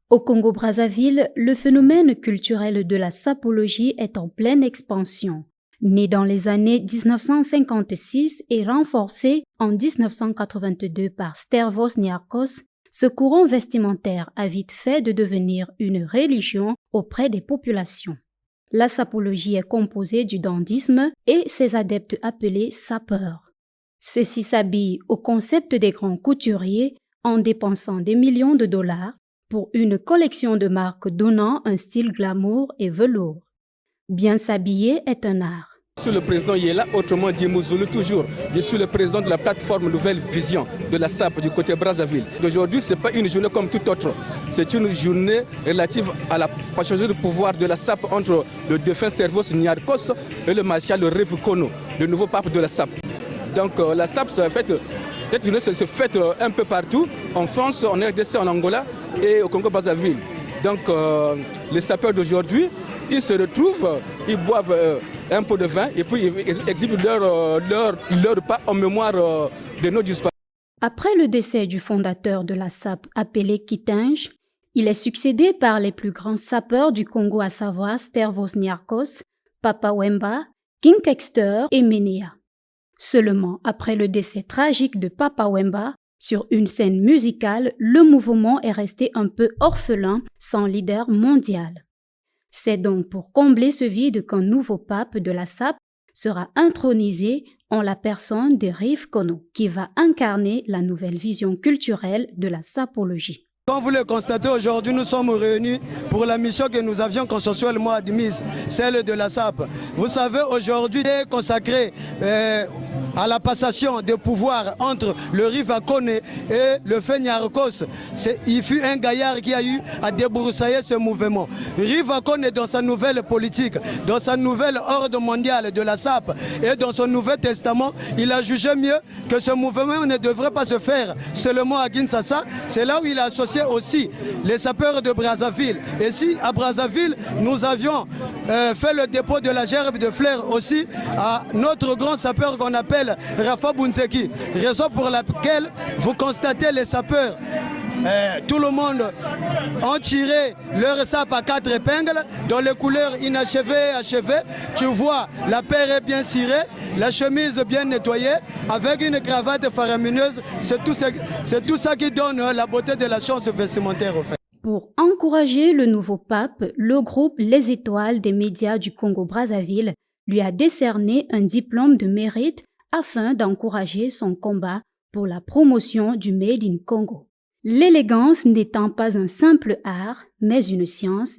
Au Congo-Brazzaville, le phénomène culturel de la sapologie est en pleine expansion. Né dans les années 1956 et renforcé en 1982 par Stervos Niarchos, ce courant vestimentaire a vite fait de devenir une religion auprès des populations. La sapologie est composée du dandisme et ses adeptes appelés sapeurs. Ceux-ci s'habillent au concept des grands couturiers en dépensant des millions de dollars pour une collection de marques donnant un style glamour et velours. Bien s'habiller est un art. Je suis le président Yela, autrement dit Mouzoulou toujours. Je suis le président de la plateforme Nouvelle Vision de la SAP du côté Brazzaville. Aujourd'hui, ce n'est pas une journée comme toute autre. C'est une journée relative à la passation de pouvoir de la SAP entre le défunt Stervos Niarchos et le maréchal Rev Kono, le nouveau pape de la SAP. Donc la SAP cette journée se fête un peu partout, en France, en RDC, en Angola et au Congo-Brazzaville. Donc les sapeurs d'aujourd'hui, ils se retrouvent, ils boivent un pot de vin et puis ils exhibent leur pas en mémoire de nos disparus. Après le décès du fondateur de la SAP appelé Kitinge, il est succédé par les plus grands sapeurs du Congo, à savoir Stervos Niarchos, Papa Wemba, King Kexter et Menea. Seulement après le décès tragique de Papa Wemba, sur une scène musicale, le mouvement est resté un peu orphelin, sans leader mondial. C'est donc pour combler ce vide qu'un nouveau pape de la SAP sera intronisé en la personne de Rev Kono, qui va incarner la nouvelle vision culturelle de la sapologie. Comme vous le constatez, aujourd'hui, nous sommes réunis pour la mission que nous avions consensuellement admise, celle de la SAP. Vous savez, aujourd'hui, est consacré à la passation de pouvoir entre le Rev Kono et le Feu Niarchos. Il fut un gaillard qui a eu à débroussailler ce mouvement. Rev Kono, dans sa nouvelle politique, dans sa nouvelle ordre mondiale de la SAP et dans son Nouveau Testament, il a jugé mieux que ce mouvement ne devrait pas se faire seulement à Kinshasa. C'est là où il a associé aussi les sapeurs de Brazzaville. Et si à Brazzaville, nous avions fait le dépôt de la gerbe de fleurs aussi à notre grand sapeur qu'on appelle Rafa Bunzeki. Raison pour laquelle vous constatez les sapeurs, tout le monde ont tiré leur sape à 4 épingles dans les couleurs inachevées et achevées. Tu vois, la paire est bien cirée, la chemise bien nettoyée, avec une cravate faramineuse. C'est tout ça qui donne la beauté de la chose vestimentaire au fait. Pour encourager le nouveau pape, le groupe Les Étoiles des médias du Congo-Brazzaville lui a décerné un diplôme de mérite afin d'encourager son combat pour la promotion du Made in Congo. L'élégance n'étant pas un simple art, mais une science,